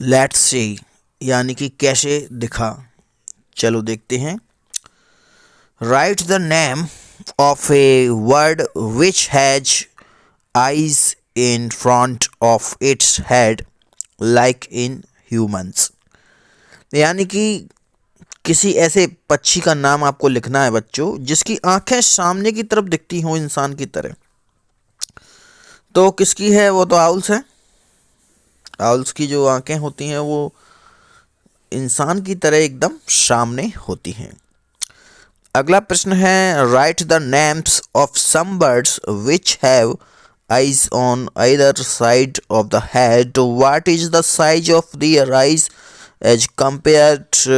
Let's see यानी कि कैसे दिखा। चलो देखते हैं। Right the name of a word which has eyes in front of its head like in humans। यानी कि किसी ऐसे पक्षी का नाम आपको लिखना है बच्चों जिसकी आंखें सामने की तरफ दिखती हों इंसान की तरह। तो किसकी है वो? तो आउल्स है। आउल्स की जो आंखें होती हैं वो इंसान की तरह एकदम सामने होती हैं। अगला प्रश्न है write the names of some birds which have eyes on either side of the head। What is the size of their eyes as compared to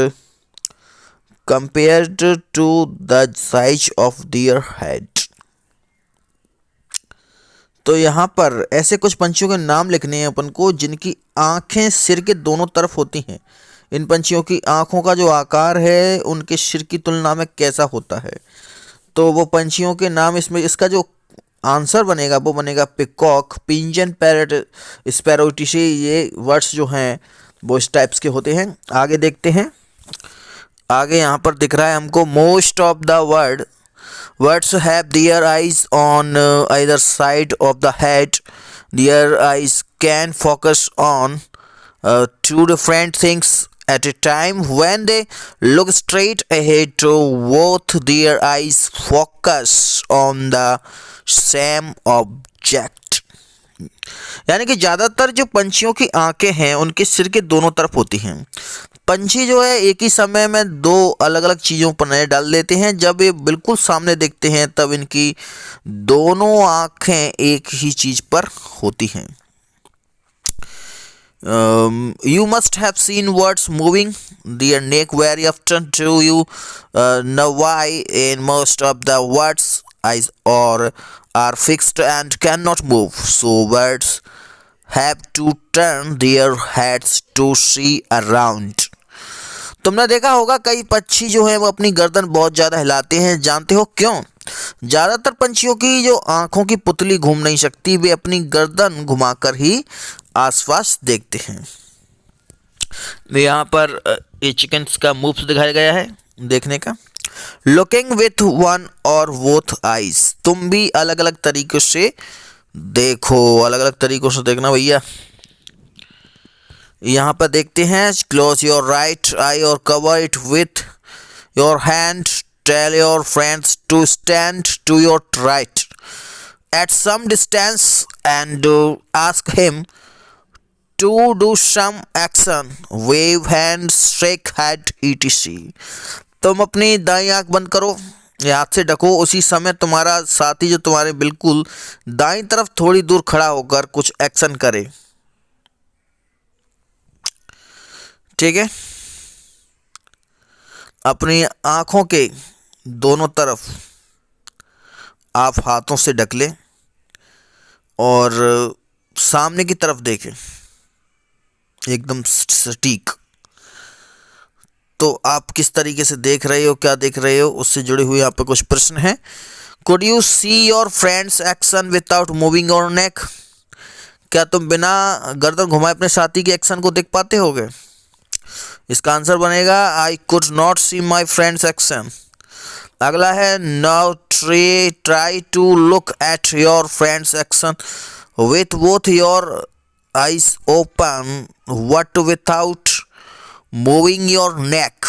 the size of their head। तो यहाँ पर ऐसे कुछ पंछियों के नाम लिखने हैं अपन को जिनकी आंखें सिर के दोनों तरफ होती हैं। इन पंछियों की आंखों का जो आकार है उनके सिर की तुलना में कैसा होता है। तो वो पंछियों के नाम इसमें इसका जो आंसर बनेगा वो बनेगा पिकॉक, पिंजन, पैरट, स्पैरोटिशी। ये वर्ड्स जो हैं वो इस टाइप्स के होते हैं। आगे देखते हैं। आगे यहाँ पर दिख रहा है हमको most of the words have their eyes on either side of the head. Their eyes can focus on two different things at a time when they look straight ahead to both their eyes focus on the same object। यानी कि ज़्यादातर जो पंछियों की आंखें हैं उनके सिर के दोनों तरफ होती हैं। पंछी जो है एक ही समय में दो अलग अलग चीज़ों पर नज़र डाल देते हैं। जब ये बिल्कुल सामने देखते हैं तब इनकी दोनों आंखें एक ही चीज़ पर होती हैं। You must have seen birds moving their neck very often. Do you know why? In most of the birds eyes are fixed and cannot move, so birds have to turn their heads to see around। तुमने देखा होगा कई पक्षी जो हैं वो अपनी गर्दन बहुत ज़्यादा हिलाते हैं। जानते हो क्यों? ज़्यादातर पंछियों की जो आँखों की पुतली घूम नहीं सकती, वे अपनी गर्दन घुमाकर ही आसपास देखते हैं। यहाँ पर ये चिकन्स का मूव्स दिखाया गया है देखने का। लुकिंग विथ वन और बोथ आइज। तुम भी अलग अलग तरीकों से देखो, अलग अलग तरीकों से देखना भैया। यहाँ पर देखते हैं क्लोज योर राइट आई और cover it with your hand. Tell your friends to stand to your right at some distance and ask him to do some action, wave hands, shake head etc। तुम अपनी दाईं आंख बंद करो या हाथ से ढको, उसी समय तुम्हारा साथी जो तुम्हारे बिल्कुल दाईं तरफ थोड़ी दूर खड़ा होकर कुछ एक्शन करे। ठीक है, अपनी आंखों के दोनों तरफ आप हाथों से ढक लें और सामने की तरफ देखें एकदम सटीक। तो आप किस तरीके से देख रहे हो, क्या देख रहे हो, उससे जुड़े हुए यहाँ पे कुछ प्रश्न हैं। Could you see your friends action without moving your नेक। क्या तुम बिना गर्दन घुमाए अपने साथी के एक्शन को देख पाते होगे? इसका आंसर बनेगा I could not see my friends action. अगला है now try to look at your friends action with both your eyes open what without moving your neck.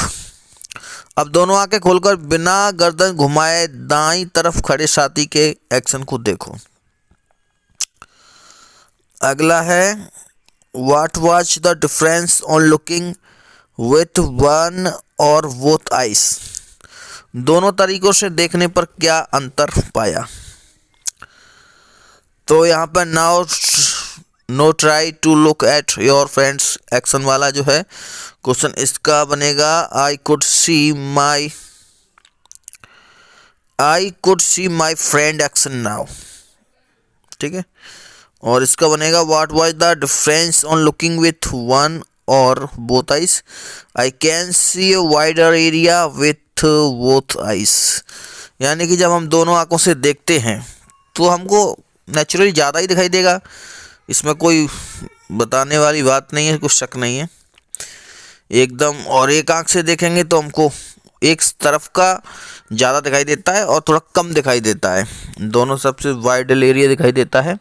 अब दोनों आंखें खोलकर बिना गर्दन घुमाए दाईं तरफ खड़े साथी के एक्शन को देखो। अगला है what was the difference on looking with one और बोथ आइज। दोनों तरीकों से देखने पर क्या अंतर पाया? तो यहाँ पर now no try to look at your friends action वाला जो है क्वेश्चन, इसका बनेगा I could see my friend action now. ठीक है, और इसका बनेगा what was the difference on looking with one और both eyes. I can see a wider area with both eyes. यानी कि जब हम दोनों आंखों से देखते हैं तो हमको नेचुरली ज़्यादा ही दिखाई देगा, इसमें कोई बताने वाली बात नहीं है, कुछ शक नहीं है एकदम। और एक आंख से देखेंगे तो हमको एक तरफ का ज़्यादा दिखाई देता है और थोड़ा कम दिखाई देता है, दोनों सबसे वाइडल एरिया दिखाई देता है।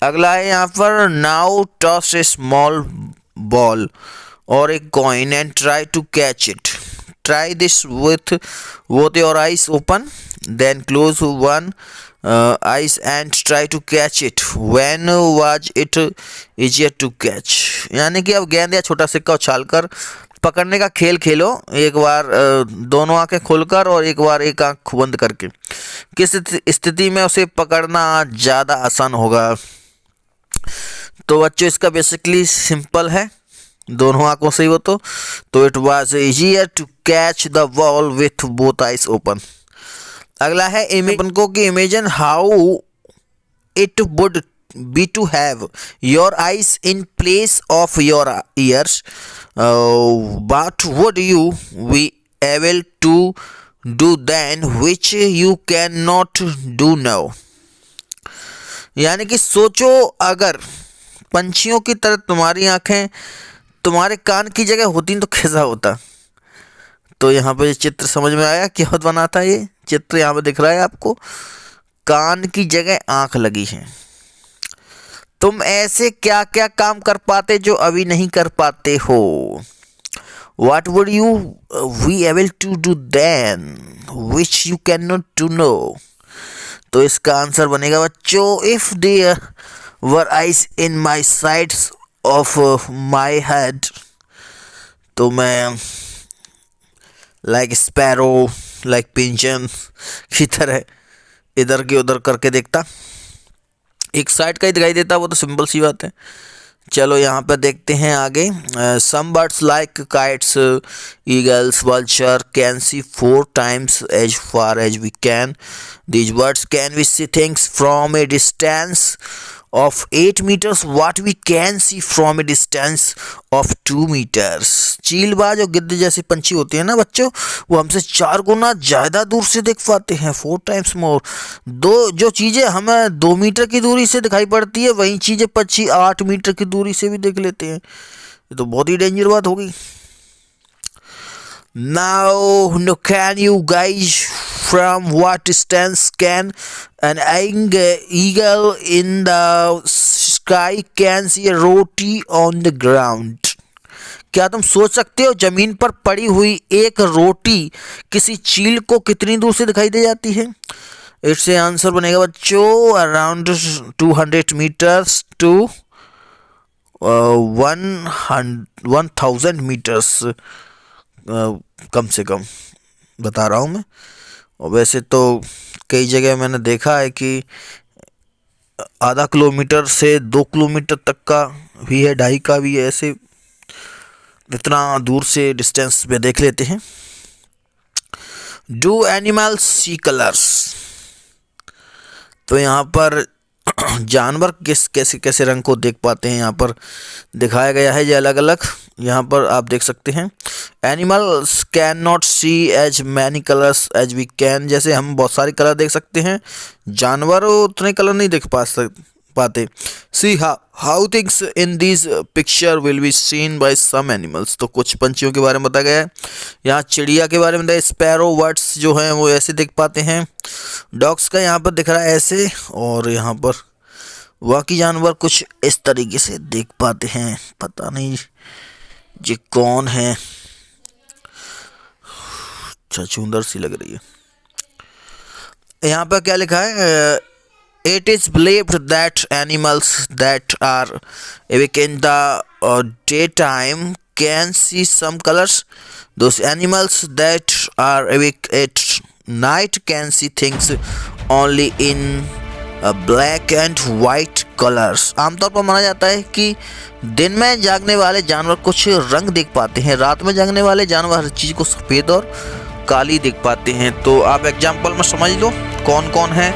अगला है यहाँ पर, now toss a small ball और a coin and try to catch it. Try this with both your eyes open, then close one eyes and try to catch it. When was it easier to catch. यानी कि अब गेंद या छोटा सिक्का उछालकर पकड़ने का खेल खेलो, एक बार दोनों आंखें खोलकर और एक बार एक आंख बंद करके। किस स्थिति में उसे पकड़ना ज़्यादा आसान होगा? तो बच्चों इसका बेसिकली सिंपल है, दोनों आंखों से ही हो तो it was easier to catch the ball with both eyes open. अगला है अपन को कि imagine how it would be to have your eyes in place of your ears, what would you be able to do then which you cannot do now। यानी कि सोचो अगर पंछियों की तरह तुम्हारी आंखें तुम्हारे कान की जगह होती तो कैसा होता। तो यहाँ पे चित्र समझ में आया क्या बना था? ये चित्र यहाँ पे दिख रहा है आपको, कान की जगह आंख लगी है। तुम ऐसे क्या क्या काम कर पाते जो अभी नहीं कर पाते हो? What would you be able to do then which you cannot do now। तो इसका आंसर बनेगा बच्चों, if there were eyes in my sides of my head, तो मैं like sparrow, like pigeon की तरह इधर के उधर करके देखता। एक साइड का ही दिखाई देता, वो तो सिंपल सी बात है। चलो यहाँ पर देखते हैं आगे। Some birds like kites, eagles, vulture can see 4 times as far as we can। These birds can we see things from a distance of 8 meters what we can see from a distance of 2 meters। चीलबाज और गिद्ध जैसे पंछी होते हैं ना बच्चों, वो हमसे 4 गुना ज़्यादा दूर से देख पाते हैं, 4 times more। जो चीज़ें हमें 2 मीटर की दूरी से दिखाई पड़ती है, वही चीज़ें पंछी 8 मीटर की दूरी से भी देख लेते हैं। ये तो बहुत ही डेंजर बात होगी। Now can you guys from what distance can an eagle in the sky can see a roti on the ground। क्या तुम सोच सकते हो जमीन पर पड़ी हुई एक रोटी किसी चील को कितनी दूर से दिखाई दे जाती है? इससे आंसर बनेगा बच्चों अराउंड 200 meters to 1000 meters, कम से कम बता रहा हूँ मैं। और वैसे तो कई जगह मैंने देखा है कि आधा किलोमीटर से 2 किलोमीटर तक का भी है, 2.5 का भी है, ऐसे इतना दूर से डिस्टेंस पे देख लेते हैं। Do animals see colours. तो यहाँ पर जानवर कैसे कैसे रंग को देख पाते हैं यहाँ पर दिखाया गया है, ये अलग अलग यहाँ पर आप देख सकते हैं। Animals can not see as many colours as we can. जैसे हम बहुत सारे कलर देख सकते हैं, जानवर उतने कलर नहीं देख पाते। See how things in this picture will be seen by some animals. तो कुछ पंछियों के बारे में बताया गया है। यहाँ चिड़िया के बारे में बताया, स्पैरो बर्ड्स जो हैं वो ऐसे देख पाते हैं। डॉग्स का यहाँ पर दिख रहा है ऐसे, और यहाँ पर बाकी जानवर कुछ इस तरीके से देख पाते हैं। पता नहीं ये कौन है, छछूंदर सी लग रही है। यहाँ पर क्या लिखा है? It is believed that animals that are awake in the daytime can see some colors. Those animals that are awake at night can see things only in black and white colors। आमतौर पर माना जाता है कि दिन में जागने वाले जानवर कुछ रंग देख पाते हैं, रात में जागने वाले जानवर हर चीज़ को सफ़ेद और काली देख पाते हैं। तो आप एग्जाम्पल में समझ लो कौन कौन है।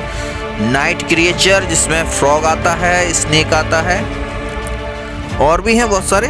नाइट क्रिएचर जिसमें फ्रॉग आता है, स्नेक आता है, और भी हैं बहुत सारे।